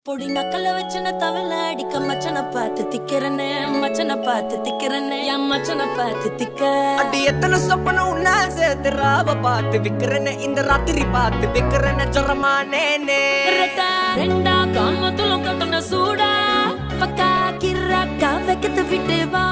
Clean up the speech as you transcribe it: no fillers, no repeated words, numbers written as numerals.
பொடி நக்கல வச்சன தவள அடிக்க மச்சன பார்த்து திக்கிறனே மச்சன பார்த்து திக்கிறனே என் மச்சன பார்த்து திக்க அடி எத்தனை சொப்பன உன்னா சேர்த்து ராவ பார்த்து விக்கிறனே இந்த ராத்திரி பார்த்து விக்கிறனே ஜொரமானே ரெண்டா காமத்துல கட்டண சூடா பக்கா கிராக்கா வைக்கத்து விட்டு வா